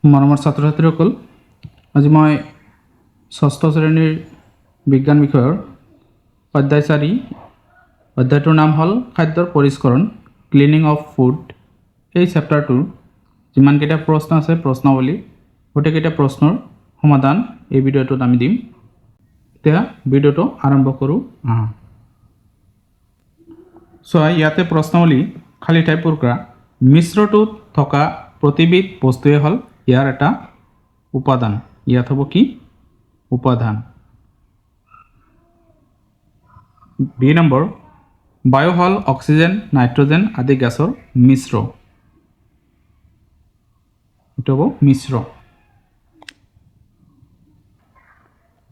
মৰমৰ ছাত্ৰ ছাত্ৰীসকল, আজি মই ষষ্ঠ শ্ৰেণীৰ বিজ্ঞান বিষয়ৰ অধ্যায় 4 অধ্যায়টোৰ নাম হ'ল খাদ্যৰ পৰিষ্কৰণ, ক্লিনিং অফ ফুড। এই চেপ্টাৰটোৰ যিমানকেইটা প্ৰশ্ন আছে প্ৰশ্নাৱলী, গোটেইকেইটা প্ৰশ্নৰ সমাধান এই ভিডিঅ'টোত আমি দিম। এতিয়া ভিডিঅ'টো আৰম্ভ কৰোঁ। ইয়াতে প্ৰশ্নাৱলী খালী ঠাই পূৰ কৰা। মিশ্ৰটোত থকা প্ৰতিবিধ বস্তুৱে হ'ল ইয়াৰ এটা উপাদান। ইয়াত হ'ব কি? উপাদান। বি নম্বৰ, বায়ু হ'ল অক্সিজেন, নাইট্ৰজেন আদি গেছৰ মিশ্ৰ। এইটো হ'ব মিশ্ৰ।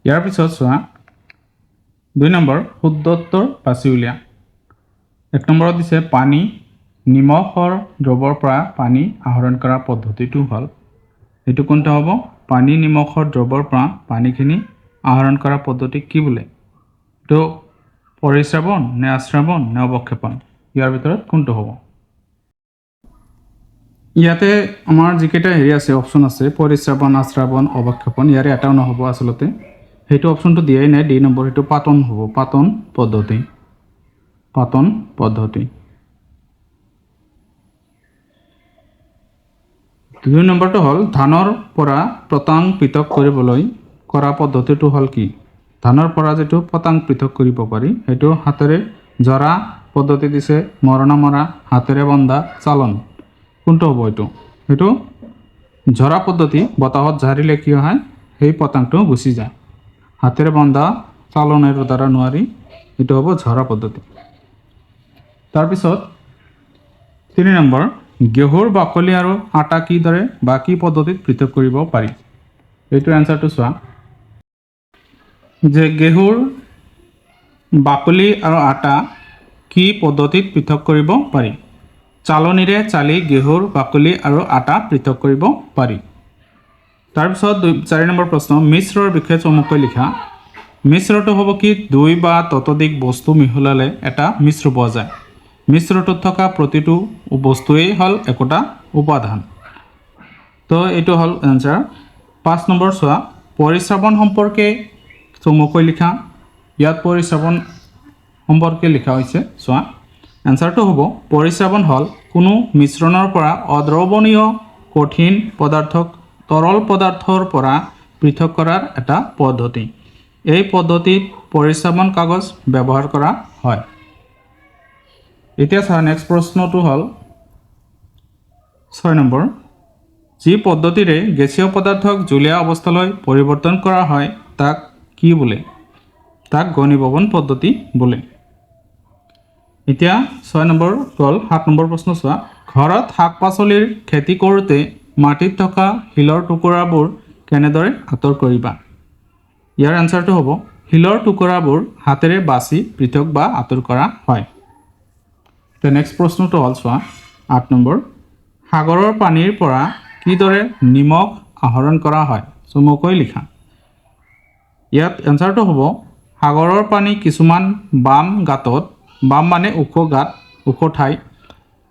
ইয়াৰ পিছত চোৱা 2 নম্বৰ, শুদ্ধ উত্তৰ বাছি উলিয়া। 1 নম্বৰত দিছে পানী, নিমখৰ দ্ৰৱৰ পৰা পানী আহৰণ কৰা পদ্ধতিটো হ'ল, এইটো কোনটো হ'ব? পানী নিমখৰ দ্ৰৱৰ পৰা পানীখিনি আহৰণ কৰা পদ্ধতি কি বোলে? এইটো পৰিশ্ৰাৱণ নে আশ্ৰাৱণ নে অৱক্ষেপণ? ইয়াৰ ভিতৰত কোনটো হ'ব? ইয়াতে আমাৰ যিকেইটা আছে অপশ্যন আছে, পৰিশ্ৰাৱণ, আশ্ৰাৱণ, অৱক্ষেপণ, ইয়াৰে এটাও নহ'ব আচলতে। সেইটো অপশ্যনটো দিয়াই নাই। 2 নম্বৰ, সেইটো পাতন হ'ব, পাতন পদ্ধতি। পাতন পদ্ধতি। 2 নম্বৰটো হ'ল ধানৰ পৰা পতাং পৃথক কৰিবলৈ কৰা পদ্ধতিটো হ'ল কি? ধানৰ পৰা যিটো পতাং পৃথক কৰিব পাৰি সেইটো হাতেৰে জৰা পদ্ধতি দিছে, মৰণা মৰা, হাতেৰে বন্ধা, চালন। কোনটো হ'ব এইটো? সেইটো জৰা পদ্ধতি। বতাহত ঝাৰিলে কি হয়? সেই পতাংটো গুচি যায়। হাতেৰে বন্ধা, চালনেৰ দ্বাৰা নোৱাৰি, এইটো হ'ব ঝৰা পদ্ধতি। তাৰপিছত 3 নম্বৰ, গেহুৰ বাকলি আৰু আটা কিদৰে বা কি পদ্ধতিত পৃথক কৰিব পাৰি? এইটোৰ এনচাৰটো চোৱা যে গেহুৰ বাকলি আৰু আটা কি পদ্ধতিত পৃথক কৰিব পাৰি? চালনীৰে চালি গেহুৰ বাকলি আৰু আটা পৃথক কৰিব পাৰি। তাৰপিছত 4 নম্বৰ প্ৰশ্ন, মিশ্ৰৰ বিষয়ে চমুকৈ লিখা। মিশ্ৰটো হ'ব কি? 2 বা ততোধিক বস্তু মিহলালে এটা মিশ্ৰ পোৱা যায়। মিশ্ৰটোত থকা প্ৰতিটো বস্তুৱেই হ'ল একোটা উপাদান। তো এইটো হ'ল এনচাৰ। 5 নম্বৰ চোৱা, পৰিশ্ৰাৱণ সম্পৰ্কে চমুকৈ লিখা। ইয়াত পৰিশ্ৰাৱণ সম্পৰ্কে লিখা হৈছে, চোৱা এনচাৰটো হ'ব পৰিশ্ৰাৱণ হ'ল কোনো মিশ্ৰণৰ পৰা অদ্ৰৱণীয় কঠিন পদাৰ্থক তৰল পদাৰ্থৰ পৰা পৃথক কৰাৰ এটা পদ্ধতি। এই পদ্ধতিত পৰিশ্ৰাৱণ কাগজ ব্যৱহাৰ কৰা হয়। এতিয়া চোৱা নেক্সট প্ৰশ্নটো হ'ল 6 নম্বৰ, যি পদ্ধতিৰে গেছীয় পদাৰ্থক জুলীয়া অৱস্থালৈ পৰিৱৰ্তন কৰা হয় তাক কি বোলে? তাক ঘনীভৱন পদ্ধতি বোলে। এতিয়া 6 নম্বৰ গ'ল। 7 নম্বৰ প্ৰশ্ন চোৱা, ঘৰত শাক পাচলিৰ খেতি কৰোঁতে মাটিত থকা শিলৰ টুকুৰাবোৰ কেনেদৰে আঁতৰ কৰিবা? ইয়াৰ এনচাৰটো হ'ব শিলৰ টুকুৰাবোৰ হাতেৰে বাছি পৃথক বা আঁতৰ কৰা হয়। এতিয়া নেক্সট প্ৰশ্নটো হ'ল চোৱা 8 নম্বৰ, সাগৰৰ পানীৰ পৰা কিদৰে নিমখ আহৰণ কৰা হয়? চমুকৈ লিখা। ইয়াত এনচাৰটো হ'ব সাগৰৰ পানী কিছুমান বাম গাঁতত, বাম মানে ওখ গাঁত, ওখ ঠাই,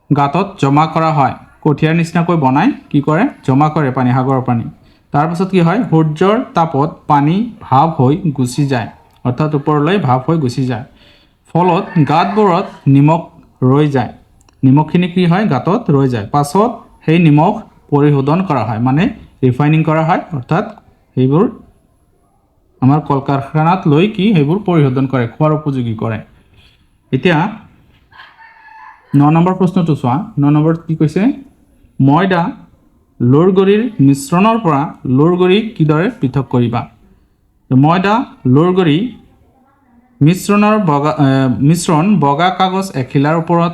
গাঁতত জমা কৰা হয়। কঠীয়াৰ নিচিনাকৈ বনাই কি কৰে? জমা কৰে পানী, সাগৰৰ পানী। তাৰপাছত কি হয়? সূৰ্যৰ তাপত পানী ভাৱ হৈ গুচি যায়, অৰ্থাৎ ওপৰলৈ ভাৱ হৈ গুচি যায়। ফলত গাঁতবোৰত নিমখ ৰৈ যায়। নিমখখিনি কি হয়? গাঁতত ৰৈ যায়। পাছত সেই নিমখ পৰিশোধন কৰা হয়, মানে ৰিফাইনিং কৰা হয়, অৰ্থাৎ সেইবোৰ আমাৰ কল কাৰখানাত লৈ কি সেইবোৰ পৰিশোধন কৰে, খোৱাৰ উপযোগী কৰে। এতিয়া 9 নম্বৰ প্ৰশ্নটো চোৱা। 9 নম্বৰত কি কৈছে? ময়দা লৰগৰিৰ মিশ্ৰণৰ পৰা লৰগৰি কিদৰে পৃথক কৰিবা? ময়দা লৰগৰি মিশ্ৰণ বগা কাগজ এখিলাৰ ওপৰত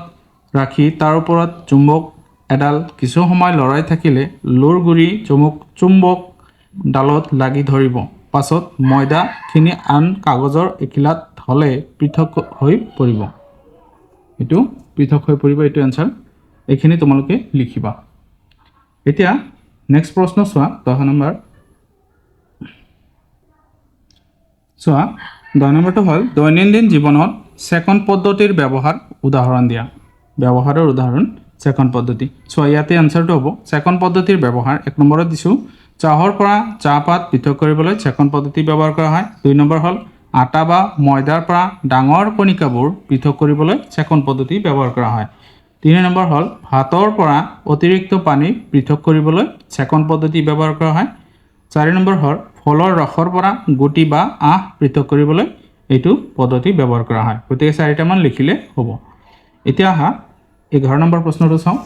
ৰাখি তাৰ ওপৰত চুম্বক এডাল কিছু সময় লৰাই থাকিলে লৰগুৰি চুম্বক ডালত লাগি ধৰিব। পাছত ময়দাখিনি আন কাগজৰ এখিলাত হ'লে পৃথক হৈ পৰিব। এইটো পৃথক হৈ পৰিব, এইটো এনচাৰ। এইখিনি তোমালোকে লিখিবা। এতিয়া নেক্সট প্ৰশ্ন চোৱা 10 নম্বৰ। চোৱা 10 নম্বৰটো হ'ল দৈনন্দিন জীৱনত চেকন পদ্ধতিৰ ব্যৱহাৰৰ উদাহৰণ ছেকন পদ্ধতি। সো ইয়াতে আনসাৰটো হ'ব ছেকন পদ্ধতিৰ ব্যৱহাৰ 1 নম্বৰত দিছোঁ চাহৰ পৰা চাহপাত পৃথক কৰিবলৈ ছেকন পদ্ধতি ব্যৱহাৰ কৰা হয়। 2 নম্বৰ হ'ল আটা বা ময়দাৰ পৰা ডাঙৰ কণিকাবোৰ পৃথক কৰিবলৈ ছেকন পদ্ধতি ব্যৱহাৰ কৰা হয়। 3 নম্বৰ হ'ল ভাতৰ পৰা অতিৰিক্ত পানী পৃথক কৰিবলৈ ছেকন পদ্ধতি ব্যৱহাৰ কৰা হয়। 4 নম্বৰ হ'ল ফলৰ ৰসৰ পৰা গুটি বা আঁহ পৃথক কৰিবলৈ এইটো পদ্ধতি ব্যৱহাৰ কৰা হয়। গতিকে 4টামান লিখিলে হ'ব। এতিয়া আহা 11 নম্বৰ প্ৰশ্নটো চাওঁ।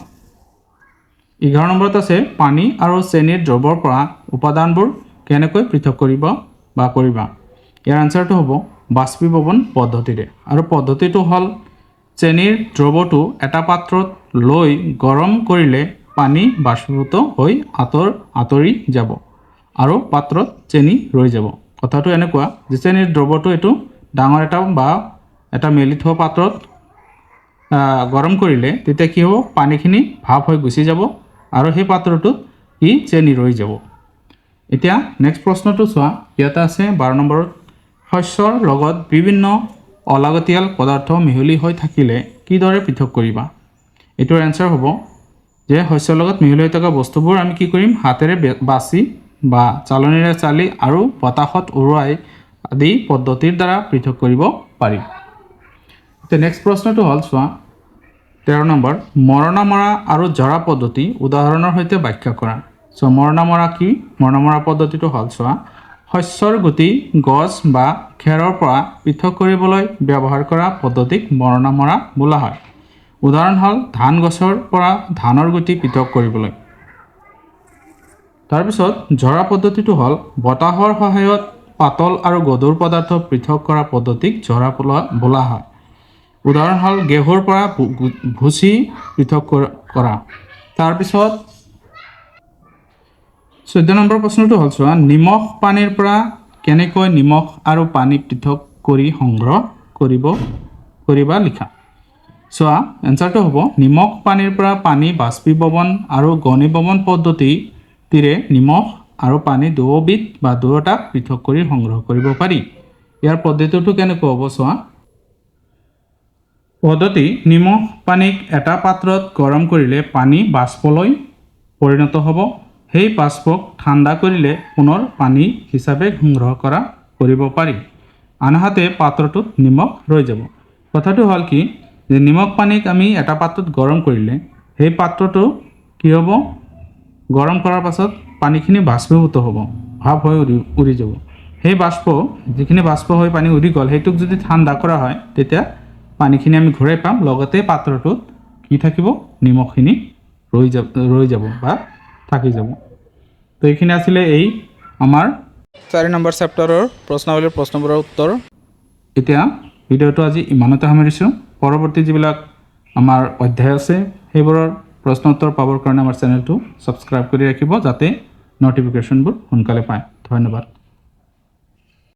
11 নম্বৰত আছে পানী আৰু চেনিৰ দ্ৰৱৰ পৰা উপাদানবোৰ কেনেকৈ পৃথক কৰিবা। ইয়াৰ আনসাৰটো হ'ব বাষ্পীভৱন পদ্ধতিৰে। আৰু পদ্ধতিটো হ'ল চেনিৰ দ্ৰৱটো এটা পাত্ৰত লৈ গৰম কৰিলে পানী বাষ্পীভূত হৈ আঁতৰি যাব আৰু পাত্ৰত চেনি ৰৈ যাব। কথাটো এনেকুৱা যে চেনিৰ দ্ৰৱটো এইটো ডাঙৰ এটা মেলি থোৱা পাত্ৰত গৰম কৰিলে তেতিয়া কি হ'ব পানীখিনি ভাপ হৈ গুচি যাব আৰু সেই পাত্ৰটোত চেনি ৰৈ যাব। এতিয়া নেক্সট প্ৰশ্নটো চোৱা। ইয়াতে আছে 12 নম্বৰত শস্যৰ লগত বিভিন্ন অলাগতিয়াল পদাৰ্থ মিহলি হৈ থাকিলে কিদৰে পৃথক কৰিবা। এইটোৰ এনসাৰ হ'ব যে শস্যৰ লগত মিহলি হৈ থকা বস্তুবোৰ আমি কি কৰিম হাতেৰে বাছি বা চালনীৰে চালি আৰু বতাহত উৰুৱাই আদি পদ্ধতিৰ দ্বাৰা পৃথক কৰিব পাৰি। এতিয়া নেক্সট প্ৰশ্নটো হ'ল চোৱা 13 নম্বৰ মৰণা মৰা আৰু জৰা পদ্ধতি উদাহৰণৰ সৈতে ব্যাখ্যা কৰা। সো মৰণা মৰা কি? মৰণা মৰা পদ্ধতিটো হ'ল চোৱা শস্যৰ গুটি গছ বা খেৰৰ পৰা পৃথক কৰিবলৈ ব্যৱহাৰ কৰা পদ্ধতিক মৰণা মৰা বোলা হয়। উদাহৰণ হ'ল ধান গছৰ পৰা ধানৰ গুটি পৃথক কৰিবলৈ। তাৰপিছত জৰা পদ্ধতিটো হ'ল বতাহৰ সহায়ত পাতল আৰু গধুৰ পদাৰ্থ পৃথক কৰা পদ্ধতিক জৰা বোলা হয়। উদাহৰণ হ'ল গেহুৰ পৰা ভুচি পৃথক কৰা। তাৰপিছত 14 নম্বৰ প্ৰশ্নটো হ'ল চোৱা নিমখ পানীৰ পৰা কেনেকৈ নিমখ আৰু পানী পৃথক কৰি সংগ্ৰহ কৰিবা লিখা। চোৱা এনসাৰটো হ'ব নিমখ পানীৰ পৰা পানী বাষ্পীভৱন আৰু ঘনীভৱন পদ্ধতিৰে নিমখ আৰু পানী দুয়োবিধ বা দুয়োটা পৃথক কৰি সংগ্ৰহ কৰিব পাৰি। ইয়াৰ পদ্ধতিটো কেনেকৈ হ'ব চোৱা। পদ্ধতি নিমখ পানীক এটা পাত্ৰত গৰম কৰিলে পানী বাষ্পলৈ পৰিণত হ'ব। সেই বাষ্পক ঠাণ্ডা কৰিলে পুনৰ পানী হিচাপে সংগ্ৰহ কৰিব পাৰি। আনহাতে পাত্ৰটোত নিমখ ৰৈ যাব। কথাটো হ'ল কি যে নিমখ পানীক আমি এটা পাত্ৰত গৰম কৰিলে সেই পাত্ৰটো কি হ'ব গৰম কৰাৰ পাছত পানীখিনি বাষ্পীভূত হ'ব ভাপ হৈ উৰি যাব। সেই যিখিনি বাষ্প হৈ পানী উৰি গ'ল সেইটোক যদি ঠাণ্ডা কৰা হয় তেতিয়া পানীখিনি আমি ঘূৰাই পাম লগতে পাত্ৰটোত কি থাকিব নিমখখিনি ৰৈ যাব বা থাকি যাব। তো এইখিনি আছিলে আমাৰ 4 নম্বৰ চেপ্টাৰৰ প্ৰশ্নাৱলীৰ প্ৰশ্নবোৰৰ উত্তৰ। এতিয়া ভিডিঅ'টো আজি ইমানতে সামৰিছোঁ। পৰৱৰ্তী যিবিলাক আমাৰ অধ্যায় আছে সেইবোৰৰ প্ৰশ্ন উত্তৰ পাবৰ কাৰণে আমাৰ চেনেলটো ছাবস্ক্ৰাইব কৰি ৰাখিব যাতে ন'টিফিকেশ্যনবোৰ সোনকালে পায়। ধন্যবাদ।